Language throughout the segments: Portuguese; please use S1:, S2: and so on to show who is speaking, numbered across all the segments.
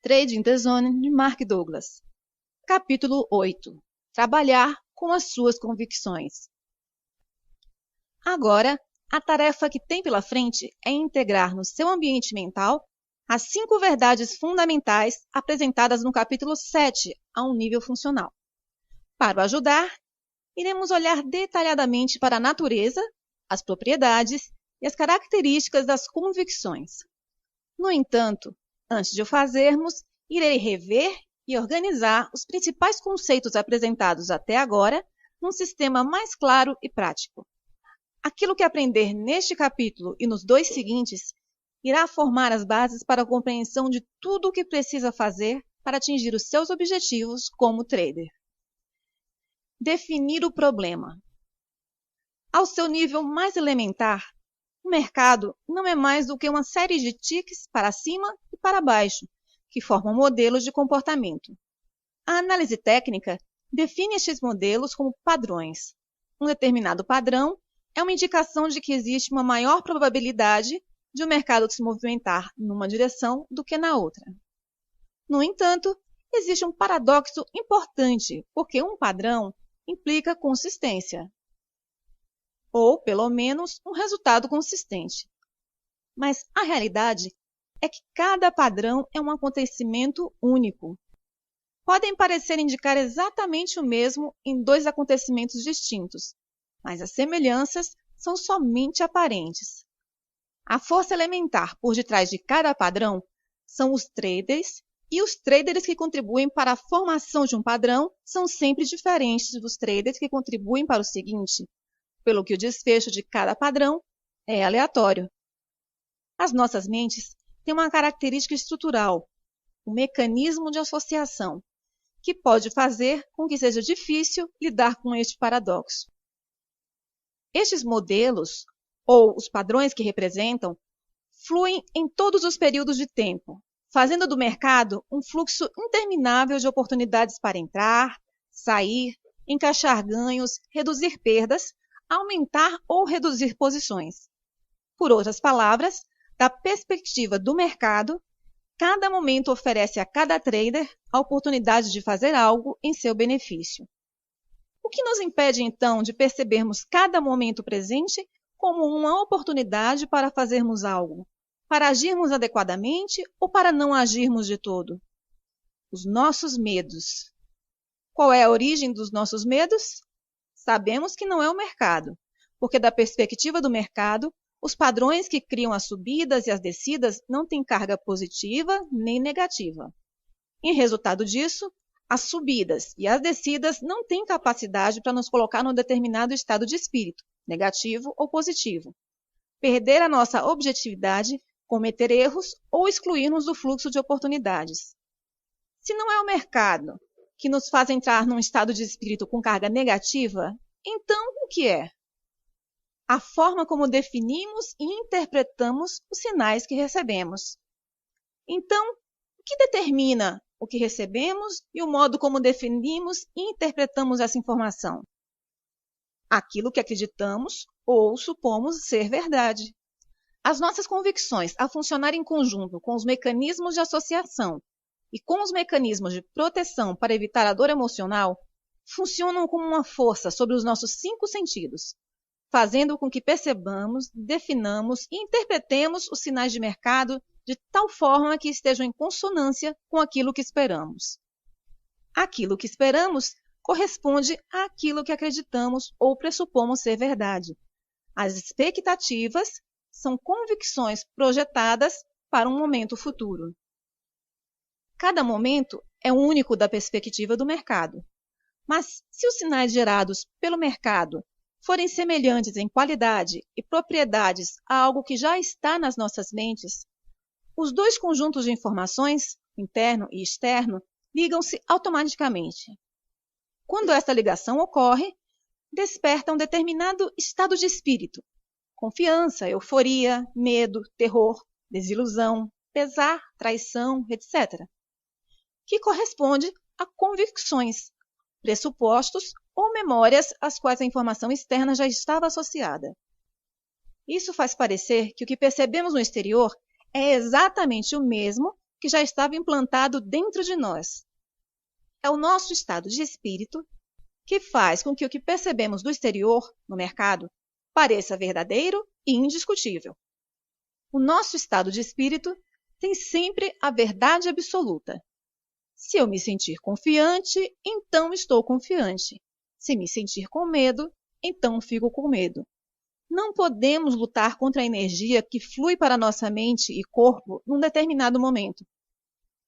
S1: Trading the Zone, de Mark Douglas. Capítulo 8. Trabalhar com as suas convicções. Agora, a tarefa que tem pela frente é integrar no seu ambiente mental as 5 verdades fundamentais apresentadas no capítulo 7 a um nível funcional. Para o ajudar, iremos olhar detalhadamente para a natureza, as propriedades e as características das convicções. No entanto, antes de o fazermos, irei rever e organizar os principais conceitos apresentados até agora num sistema mais claro e prático. Aquilo que aprender neste capítulo e nos 2 seguintes irá formar as bases para a compreensão de tudo o que precisa fazer para atingir os seus objetivos como trader. Definir o problema. Ao seu nível mais elementar, o mercado não é mais do que uma série de ticks para cima e para baixo, que formam modelos de comportamento. A análise técnica define estes modelos como padrões. Um determinado padrão é uma indicação de que existe uma maior probabilidade de o mercado se movimentar numa direção do que na outra. No entanto, existe um paradoxo importante, porque um padrão implica consistência, ou, pelo menos, um resultado consistente. Mas a realidade é que cada padrão é um acontecimento único. Podem parecer indicar exatamente o mesmo em 2 acontecimentos distintos, mas as semelhanças são somente aparentes. A força elementar por detrás de cada padrão são os traders, e os traders que contribuem para a formação de um padrão são sempre diferentes dos traders que contribuem para o seguinte, pelo que o desfecho de cada padrão é aleatório. As nossas mentes têm uma característica estrutural, o mecanismo de associação, que pode fazer com que seja difícil lidar com este paradoxo. Estes modelos, ou os padrões que representam, fluem em todos os períodos de tempo, fazendo do mercado um fluxo interminável de oportunidades para entrar, sair, encaixar ganhos, reduzir perdas, aumentar ou reduzir posições. Por outras palavras, da perspectiva do mercado, cada momento oferece a cada trader a oportunidade de fazer algo em seu benefício. O que nos impede, então, de percebermos cada momento presente como uma oportunidade para fazermos algo, para agirmos adequadamente ou para não agirmos de todo? Os nossos medos. Qual é a origem dos nossos medos? Sabemos que não é o mercado, porque da perspectiva do mercado, os padrões que criam as subidas e as descidas não têm carga positiva nem negativa. Em resultado disso, as subidas e as descidas não têm capacidade para nos colocar num determinado estado de espírito, negativo ou positivo. Perder a nossa objetividade, cometer erros ou excluir-nos do fluxo de oportunidades. Se não é o mercado que nos faz entrar num estado de espírito com carga negativa, então o que é? A forma como definimos e interpretamos os sinais que recebemos. Então, o que determina o que recebemos e o modo como definimos e interpretamos essa informação? Aquilo que acreditamos ou supomos ser verdade. As nossas convicções, a funcionar em conjunto com os mecanismos de associação e com os mecanismos de proteção para evitar a dor emocional, funcionam como uma força sobre os nossos 5 sentidos, fazendo com que percebamos, definamos e interpretemos os sinais de mercado de tal forma que estejam em consonância com aquilo que esperamos. Aquilo que esperamos corresponde àquilo que acreditamos ou pressupomos ser verdade. As expectativas são convicções projetadas para um momento futuro. Cada momento é único da perspectiva do mercado. Mas se os sinais gerados pelo mercado forem semelhantes em qualidade e propriedades a algo que já está nas nossas mentes, os 2 conjuntos de informações, interno e externo, ligam-se automaticamente. Quando esta ligação ocorre, desperta um determinado estado de espírito, confiança, euforia, medo, terror, desilusão, pesar, traição, etc., que corresponde a convicções, pressupostos ou memórias às quais a informação externa já estava associada. Isso faz parecer que o que percebemos no exterior é exatamente o mesmo que já estava implantado dentro de nós. É o nosso estado de espírito que faz com que o que percebemos do exterior, no mercado, pareça verdadeiro e indiscutível. O nosso estado de espírito tem sempre a verdade absoluta. Se eu me sentir confiante, então estou confiante. Se me sentir com medo, então fico com medo. Não podemos lutar contra a energia que flui para nossa mente e corpo num determinado momento.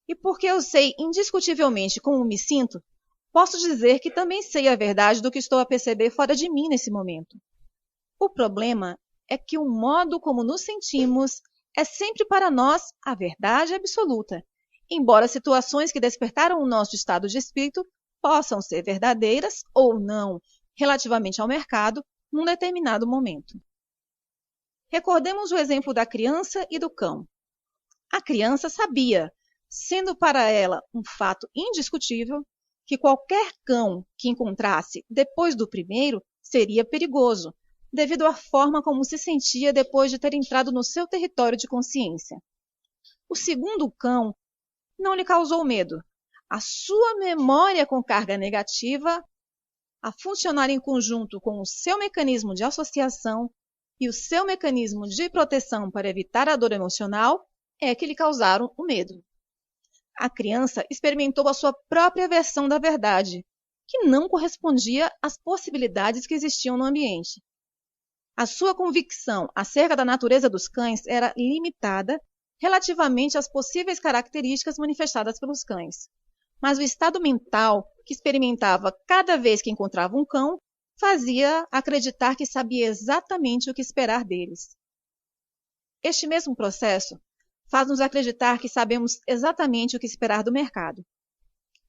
S1: E porque eu sei indiscutivelmente como me sinto, posso dizer que também sei a verdade do que estou a perceber fora de mim nesse momento. O problema é que o modo como nos sentimos é sempre para nós a verdade absoluta, embora situações que despertaram o nosso estado de espírito possam ser verdadeiras ou não, relativamente ao mercado, num determinado momento. Recordemos o exemplo da criança e do cão. A criança sabia, sendo para ela um fato indiscutível, que qualquer cão que encontrasse depois do primeiro seria perigoso, devido à forma como se sentia depois de ter entrado no seu território de consciência. O segundo cão não lhe causou medo. A sua memória com carga negativa, a funcionar em conjunto com o seu mecanismo de associação e o seu mecanismo de proteção para evitar a dor emocional, é que lhe causaram o medo. A criança experimentou a sua própria versão da verdade, que não correspondia às possibilidades que existiam no ambiente. A sua convicção acerca da natureza dos cães era limitada relativamente às possíveis características manifestadas pelos cães. Mas o estado mental que experimentava cada vez que encontrava um cão fazia acreditar que sabia exatamente o que esperar deles. Este mesmo processo faz-nos acreditar que sabemos exatamente o que esperar do mercado,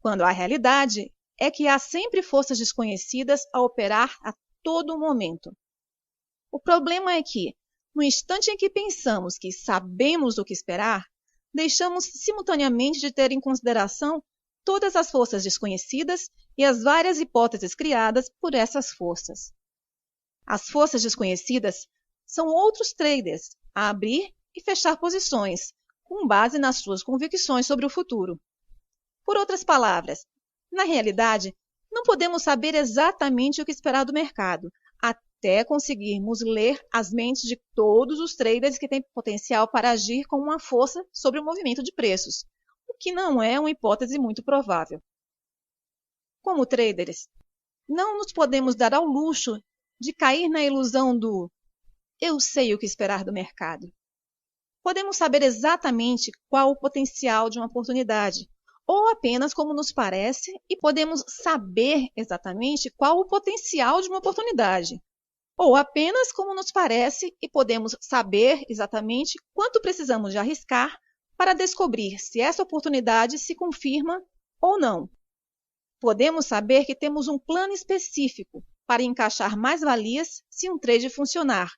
S1: quando a realidade é que há sempre forças desconhecidas a operar a todo momento. O problema é que, no instante em que pensamos que sabemos o que esperar, deixamos simultaneamente de ter em consideração todas as forças desconhecidas e as várias hipóteses criadas por essas forças. As forças desconhecidas são outros traders a abrir e fechar posições, com base nas suas convicções sobre o futuro. Por outras palavras, na realidade, não podemos saber exatamente o que esperar do mercado, até conseguirmos ler as mentes de todos os traders que têm potencial para agir com uma força sobre o movimento de preços, o que não é uma hipótese muito provável. Como traders, não nos podemos dar ao luxo de cair na ilusão do "eu sei o que esperar do mercado". Podemos saber exatamente qual o potencial de uma oportunidade, ou apenas como nos parece, e podemos saber exatamente qual o potencial de uma oportunidade, ou apenas como nos parece e podemos saber exatamente quanto precisamos de arriscar para descobrir se essa oportunidade se confirma ou não. Podemos saber que temos um plano específico para encaixar mais-valias se um trade funcionar,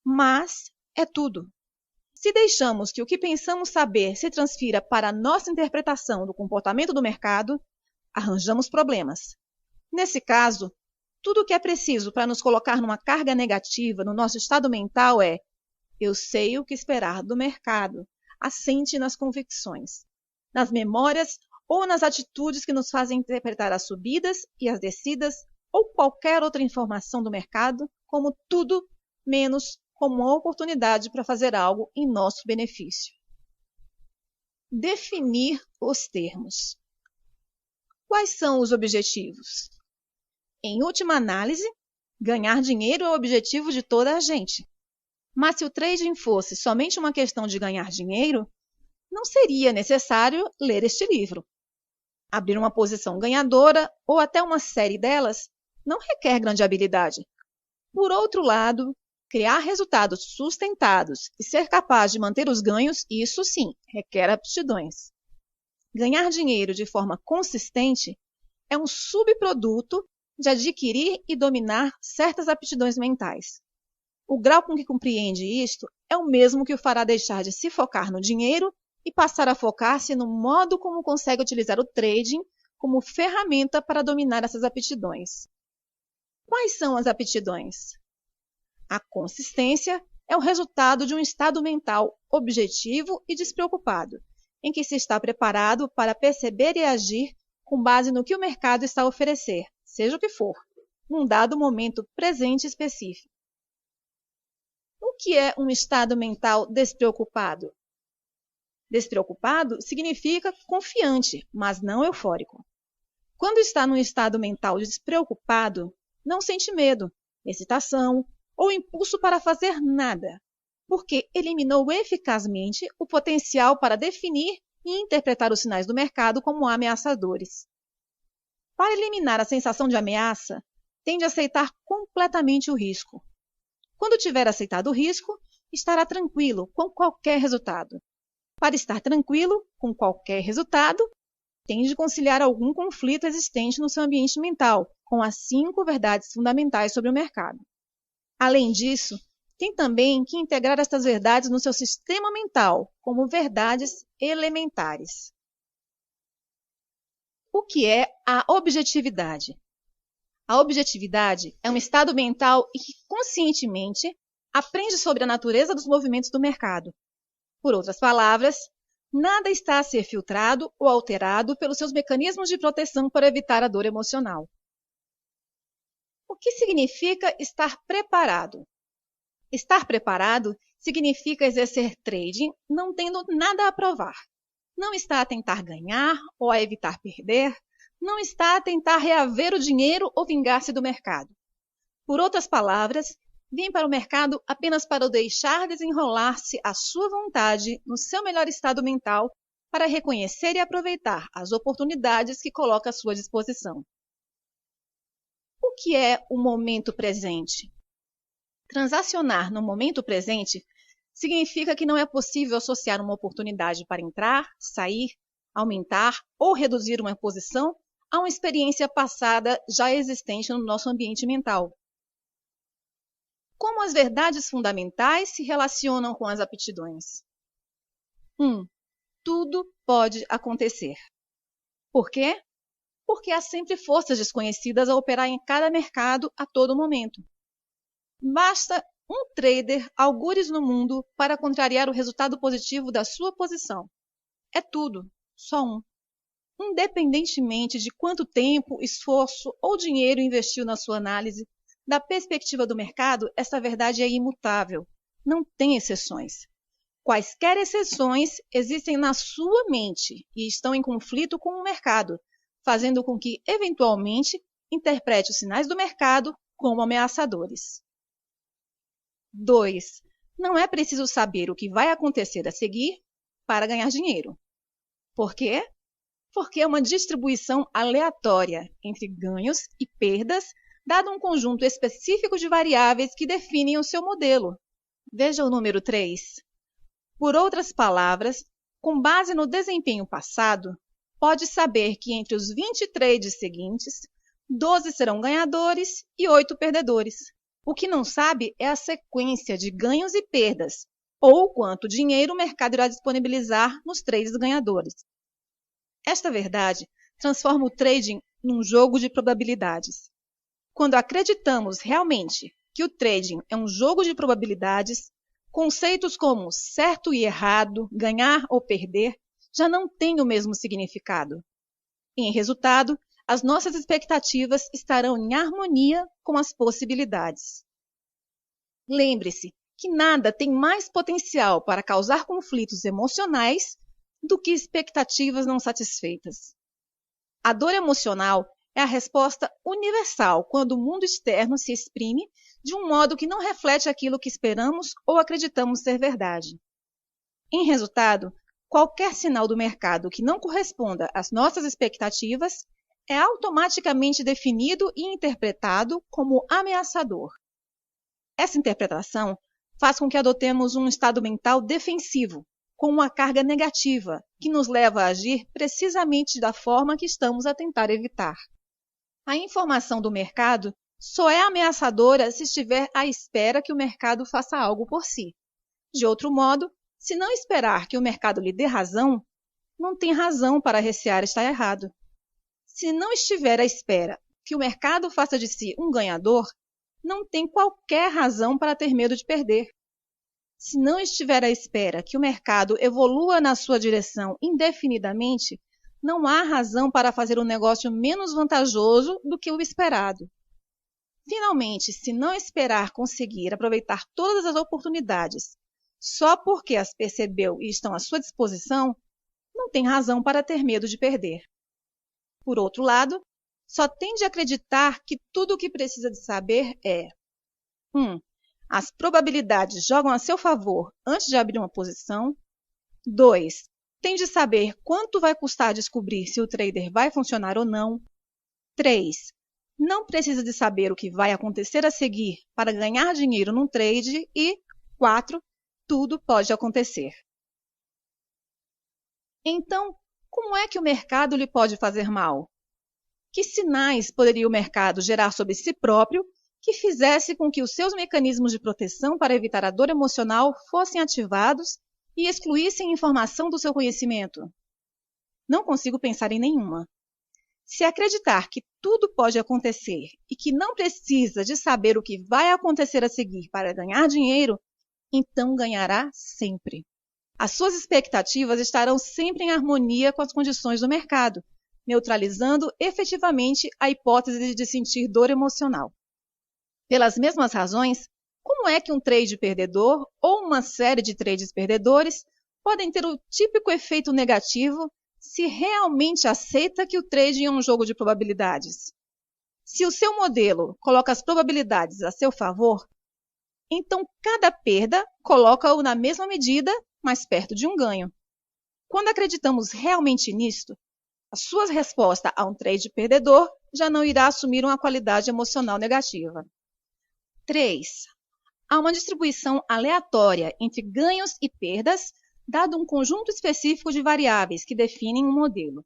S1: mas é tudo. Se deixamos que o que pensamos saber se transfira para a nossa interpretação do comportamento do mercado, arranjamos problemas. Nesse caso, tudo o que é preciso para nos colocar numa carga negativa no nosso estado mental é "eu sei o que esperar do mercado", assente nas convicções, nas memórias ou nas atitudes que nos fazem interpretar as subidas e as descidas ou qualquer outra informação do mercado como tudo menos como uma oportunidade para fazer algo em nosso benefício. Definir os termos. Quais são os objetivos? Em última análise, ganhar dinheiro é o objetivo de toda a gente. Mas se o trading fosse somente uma questão de ganhar dinheiro, não seria necessário ler este livro. Abrir uma posição ganhadora ou até uma série delas não requer grande habilidade. Por outro lado, criar resultados sustentados e ser capaz de manter os ganhos, isso sim, requer aptidões. Ganhar dinheiro de forma consistente é um subproduto de adquirir e dominar certas aptidões mentais. O grau com que compreende isto é o mesmo que o fará deixar de se focar no dinheiro e passar a focar-se no modo como consegue utilizar o trading como ferramenta para dominar essas aptidões. Quais são as aptidões? A consistência é o resultado de um estado mental objetivo e despreocupado, em que se está preparado para perceber e agir com base no que o mercado está a oferecer, seja o que for, num dado momento presente específico. O que é um estado mental despreocupado? Despreocupado significa confiante, mas não eufórico. Quando está num estado mental despreocupado, não sente medo, excitação ou impulso para fazer nada, porque eliminou eficazmente o potencial para definir e interpretar os sinais do mercado como ameaçadores. Para eliminar a sensação de ameaça, tende a aceitar completamente o risco. Quando tiver aceitado o risco, estará tranquilo com qualquer resultado. Para estar tranquilo com qualquer resultado, tem de conciliar algum conflito existente no seu ambiente mental com as 5 verdades fundamentais sobre o mercado. Além disso, tem também que integrar estas verdades no seu sistema mental como verdades elementares. O que é a objetividade? A objetividade é um estado mental em que conscientemente aprende sobre a natureza dos movimentos do mercado. Por outras palavras, nada está a ser filtrado ou alterado pelos seus mecanismos de proteção para evitar a dor emocional. O que significa estar preparado? Estar preparado significa exercer trading não tendo nada a provar. Não está a tentar ganhar ou a evitar perder, não está a tentar reaver o dinheiro ou vingar-se do mercado. Por outras palavras, vem para o mercado apenas para o deixar desenrolar-se à sua vontade no seu melhor estado mental para reconhecer e aproveitar as oportunidades que coloca à sua disposição. O que é o momento presente? Transacionar no momento presente significa que não é possível associar uma oportunidade para entrar, sair, aumentar ou reduzir uma posição a uma experiência passada já existente no nosso ambiente mental. Como as verdades fundamentais se relacionam com as aptidões? 1. Tudo pode acontecer. Por quê? Porque há sempre forças desconhecidas a operar em cada mercado a todo momento. Basta um trader algures no mundo para contrariar o resultado positivo da sua posição. É tudo, só um. Independentemente de quanto tempo, esforço ou dinheiro investiu na sua análise, da perspectiva do mercado, essa verdade é imutável. Não tem exceções. Quaisquer exceções existem na sua mente e estão em conflito com o mercado, fazendo com que, eventualmente, interprete os sinais do mercado como ameaçadores. 2. Não é preciso saber o que vai acontecer a seguir para ganhar dinheiro. Por quê? Porque é uma distribuição aleatória entre ganhos e perdas, dado um conjunto específico de variáveis que definem o seu modelo. Veja o número 3. Por outras palavras, com base no desempenho passado, pode saber que entre os 20 trades seguintes, 12 serão ganhadores e 8 perdedores. O que não sabe é a sequência de ganhos e perdas, ou quanto dinheiro o mercado irá disponibilizar nos trades ganhadores. Esta verdade transforma o trading num jogo de probabilidades. Quando acreditamos realmente que o trading é um jogo de probabilidades, conceitos como certo e errado, ganhar ou perder, já não têm o mesmo significado. Em resultado, as nossas expectativas estarão em harmonia com as possibilidades. Lembre-se que nada tem mais potencial para causar conflitos emocionais do que expectativas não satisfeitas. A dor emocional é a resposta universal quando o mundo externo se exprime de um modo que não reflete aquilo que esperamos ou acreditamos ser verdade. Em resultado, qualquer sinal do mercado que não corresponda às nossas expectativas é automaticamente definido e interpretado como ameaçador. Essa interpretação faz com que adotemos um estado mental defensivo, com uma carga negativa, que nos leva a agir precisamente da forma que estamos a tentar evitar. A informação do mercado só é ameaçadora se estiver à espera que o mercado faça algo por si. De outro modo, se não esperar que o mercado lhe dê razão, não tem razão para recear estar errado. Se não estiver à espera que o mercado faça de si um ganhador, não tem qualquer razão para ter medo de perder. Se não estiver à espera que o mercado evolua na sua direção indefinidamente, não há razão para fazer um negócio menos vantajoso do que o esperado. Finalmente, se não esperar conseguir aproveitar todas as oportunidades só porque as percebeu e estão à sua disposição, não tem razão para ter medo de perder. Por outro lado, só tem de acreditar que tudo o que precisa de saber é 1. As probabilidades jogam a seu favor antes de abrir uma posição. 2. Tem de saber quanto vai custar descobrir se o trader vai funcionar ou não. 3. Não precisa de saber o que vai acontecer a seguir para ganhar dinheiro num trade. E 4. Tudo pode acontecer. Então, como é que o mercado lhe pode fazer mal? Que sinais poderia o mercado gerar sobre si próprio que fizesse com que os seus mecanismos de proteção para evitar a dor emocional fossem ativados e excluíssem informação do seu conhecimento? Não consigo pensar em nenhuma. Se acreditar que tudo pode acontecer e que não precisa de saber o que vai acontecer a seguir para ganhar dinheiro, então ganhará sempre. As suas expectativas estarão sempre em harmonia com as condições do mercado, neutralizando efetivamente a hipótese de sentir dor emocional. Pelas mesmas razões, como é que um trade perdedor ou uma série de trades perdedores podem ter o típico efeito negativo se realmente aceita que o trading é um jogo de probabilidades? Se o seu modelo coloca as probabilidades a seu favor, então cada perda coloca-o na mesma medida, mais perto de um ganho. Quando acreditamos realmente nisto, a sua resposta a um trade perdedor já não irá assumir uma qualidade emocional negativa. 3. Há uma distribuição aleatória entre ganhos e perdas, dado um conjunto específico de variáveis que definem um modelo.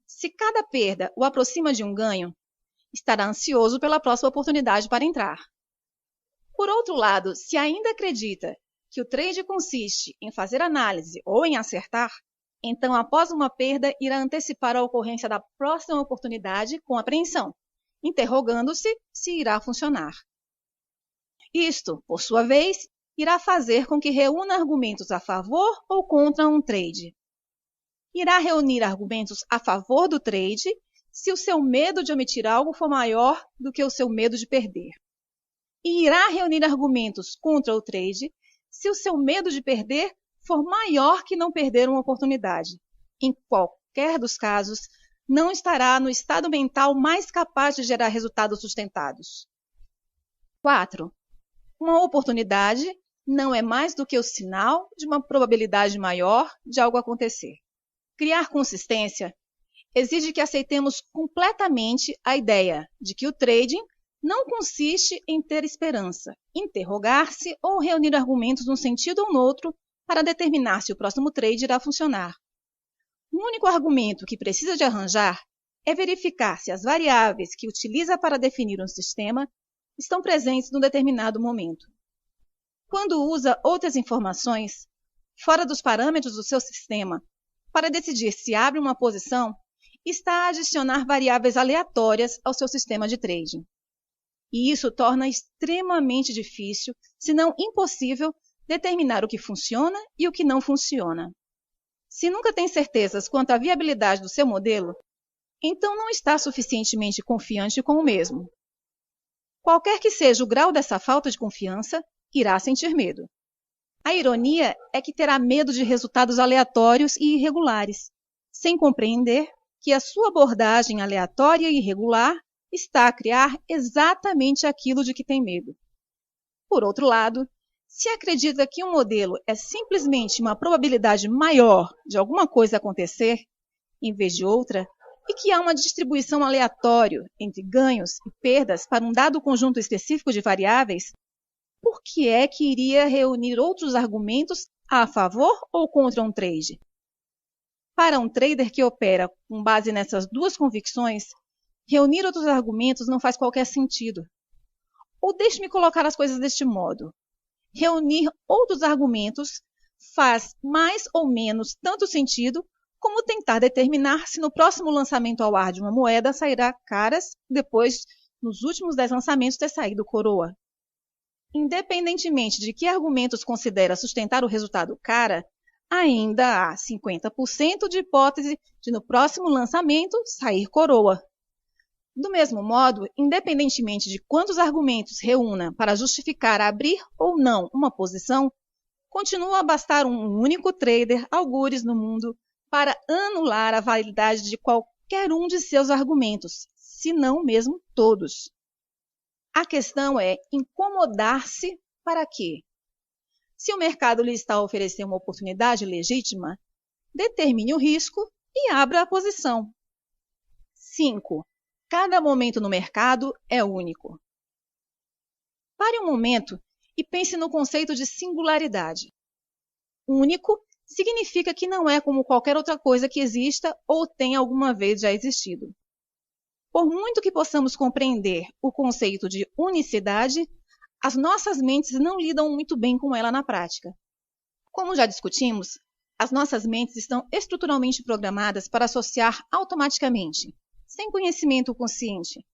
S1: Se cada perda o aproxima de um ganho, estará ansioso pela próxima oportunidade para entrar. Por outro lado, se ainda acredita que o trade consiste em fazer análise ou em acertar, então após uma perda irá antecipar a ocorrência da próxima oportunidade com apreensão, interrogando-se se irá funcionar. Isto, por sua vez, irá fazer com que reúna argumentos a favor ou contra um trade. Irá reunir argumentos a favor do trade se o seu medo de omitir algo for maior do que o seu medo de perder. E irá reunir argumentos contra o trade se o seu medo de perder for maior que não perder uma oportunidade. Em qualquer dos casos, não estará no estado mental mais capaz de gerar resultados sustentados. 4. Uma oportunidade não é mais do que o sinal de uma probabilidade maior de algo acontecer. Criar consistência exige que aceitemos completamente a ideia de que o trading não consiste em ter esperança, interrogar-se ou reunir argumentos num sentido ou no outro para determinar se o próximo trade irá funcionar. O único argumento que precisa de arranjar é verificar se as variáveis que utiliza para definir um sistema estão presentes num determinado momento. Quando usa outras informações, fora dos parâmetros do seu sistema, para decidir se abre uma posição, está a adicionar variáveis aleatórias ao seu sistema de trading. E isso torna extremamente difícil, se não impossível, determinar o que funciona e o que não funciona. Se nunca tem certezas quanto à viabilidade do seu modelo, então não está suficientemente confiante com o mesmo. Qualquer que seja o grau dessa falta de confiança, irá sentir medo. A ironia é que terá medo de resultados aleatórios e irregulares, sem compreender que a sua abordagem aleatória e irregular está a criar exatamente aquilo de que tem medo. Por outro lado, se acredita que um modelo é simplesmente uma probabilidade maior de alguma coisa acontecer, em vez de outra, e que há uma distribuição aleatória entre ganhos e perdas para um dado conjunto específico de variáveis, por que é que iria reunir outros argumentos a favor ou contra um trade? Para um trader que opera com base nessas duas convicções, reunir outros argumentos não faz qualquer sentido. Ou deixe-me colocar as coisas deste modo. Reunir outros argumentos faz mais ou menos tanto sentido como tentar determinar se no próximo lançamento ao ar de uma moeda sairá caras depois, nos últimos 10 lançamentos, ter saído coroa. independentemente de que argumentos considera sustentar o resultado cara, ainda há 50% de hipótese de no próximo lançamento sair coroa. Do mesmo modo, independentemente de quantos argumentos reúna para justificar abrir ou não uma posição, continua a bastar um único trader algures no mundo para anular a validade de qualquer um de seus argumentos, se não mesmo todos. A questão é incomodar-se para quê? Se o mercado lhe está a oferecer uma oportunidade legítima, determine o risco e abra a posição. 5. Cada momento no mercado é único. Pare um momento e pense no conceito de singularidade. Único significa que não é como qualquer outra coisa que exista ou tenha alguma vez já existido. Por muito que possamos compreender o conceito de unicidade, as nossas mentes não lidam muito bem com ela na prática. Como já discutimos, as nossas mentes estão estruturalmente programadas para associar automaticamente, sem conhecimento consciente,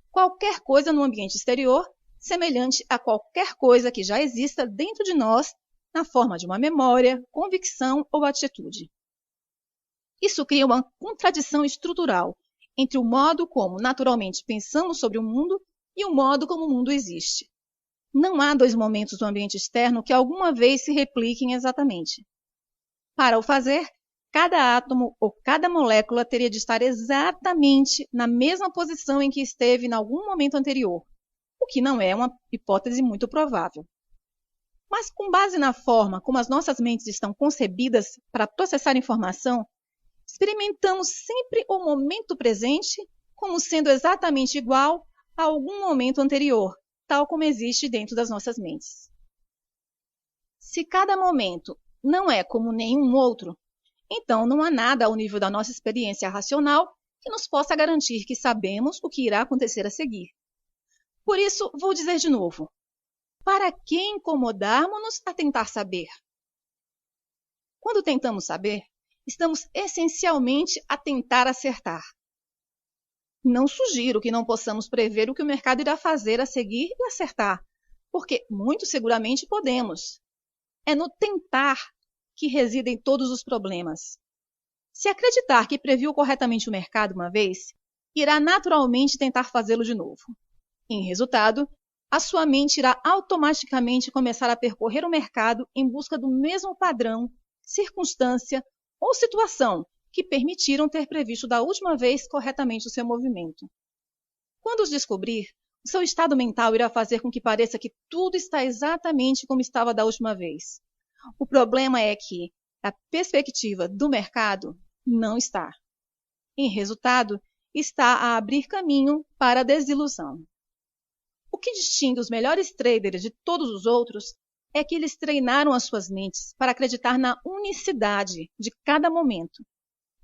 S1: qualquer coisa no ambiente exterior semelhante a qualquer coisa que já exista dentro de nós na forma de uma memória, convicção ou atitude. Isso cria uma contradição estrutural entre o modo como naturalmente pensamos sobre o mundo e o modo como o mundo existe. Não há dois momentos do ambiente externo que alguma vez se repliquem exatamente. Para o fazer, cada átomo ou cada molécula teria de estar exatamente na mesma posição em que esteve em algum momento anterior, o que não é uma hipótese muito provável. Mas com base na forma como as nossas mentes estão concebidas para processar informação, experimentamos sempre o momento presente como sendo exatamente igual a algum momento anterior, tal como existe dentro das nossas mentes. Se cada momento não é como nenhum outro, então não há nada ao nível da nossa experiência racional que nos possa garantir que sabemos o que irá acontecer a seguir. Por isso, vou dizer de novo, para que incomodarmos-nos a tentar saber? Quando tentamos saber, estamos essencialmente a tentar acertar. Não sugiro que não possamos prever o que o mercado irá fazer a seguir e acertar, porque muito seguramente podemos. É no tentar que residem todos os problemas. Se acreditar que previu corretamente o mercado uma vez, irá naturalmente tentar fazê-lo de novo. Em resultado, a sua mente irá automaticamente começar a percorrer o mercado em busca do mesmo padrão, circunstância ou situação que permitiram ter previsto da última vez corretamente o seu movimento. Quando os descobrir, o seu estado mental irá fazer com que pareça que tudo está exatamente como estava da última vez. O problema é que, a perspectiva do mercado, não está. Em resultado, está a abrir caminho para a desilusão. O que distingue os melhores traders de todos os outros é que eles treinaram as suas mentes para acreditar na unicidade de cada momento,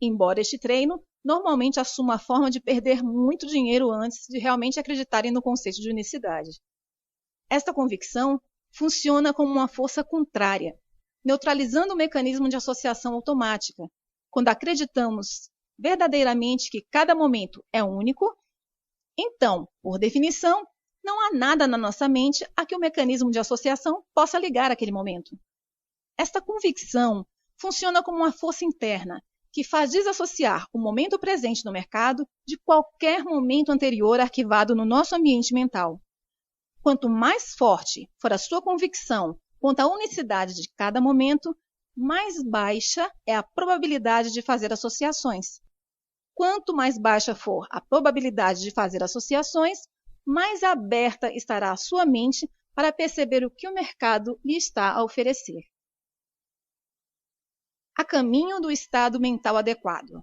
S1: embora este treino normalmente assuma a forma de perder muito dinheiro antes de realmente acreditarem no conceito de unicidade. Esta convicção funciona como uma força contrária, neutralizando o mecanismo de associação automática, quando acreditamos verdadeiramente que cada momento é único. Então, por definição, não há nada na nossa mente a que o mecanismo de associação possa ligar aquele momento. Esta convicção funciona como uma força interna que faz desassociar o momento presente no mercado de qualquer momento anterior arquivado no nosso ambiente mental. Quanto mais forte for a sua convicção quanto à unicidade de cada momento, mais baixa é a probabilidade de fazer associações. Quanto mais baixa for a probabilidade de fazer associações, mais aberta estará a sua mente para perceber o que o mercado lhe está a oferecer. A caminho do estado mental adequado.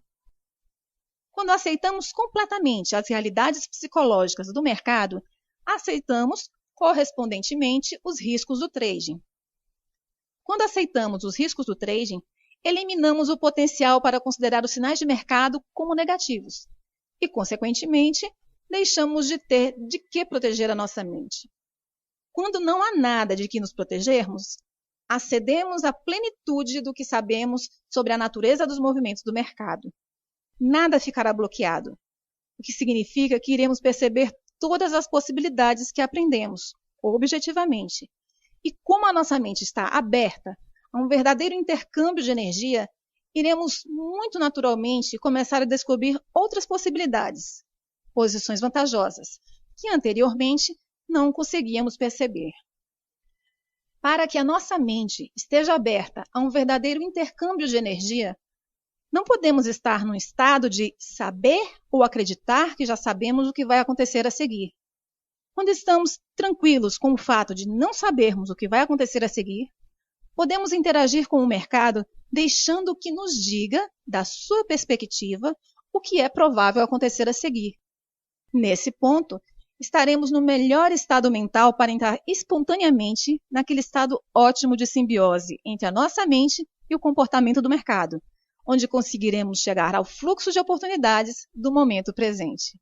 S1: Quando aceitamos completamente as realidades psicológicas do mercado, aceitamos correspondentemente os riscos do trading. Quando aceitamos os riscos do trading, eliminamos o potencial para considerar os sinais de mercado como negativos e, consequentemente, deixamos de ter de que proteger a nossa mente. Quando não há nada de que nos protegermos, acedemos à plenitude do que sabemos sobre a natureza dos movimentos do mercado. Nada ficará bloqueado, o que significa que iremos perceber todas as possibilidades que aprendemos, objetivamente. E como a nossa mente está aberta a um verdadeiro intercâmbio de energia, iremos muito naturalmente começar a descobrir outras possibilidades, posições vantajosas, que anteriormente não conseguíamos perceber. Para que a nossa mente esteja aberta a um verdadeiro intercâmbio de energia, não podemos estar num estado de saber ou acreditar que já sabemos o que vai acontecer a seguir. Quando estamos tranquilos com o fato de não sabermos o que vai acontecer a seguir, podemos interagir com o mercado deixando que nos diga, da sua perspectiva, o que é provável acontecer a seguir. Nesse ponto, estaremos no melhor estado mental para entrar espontaneamente naquele estado ótimo de simbiose entre a nossa mente e o comportamento do mercado, onde conseguiremos chegar ao fluxo de oportunidades do momento presente.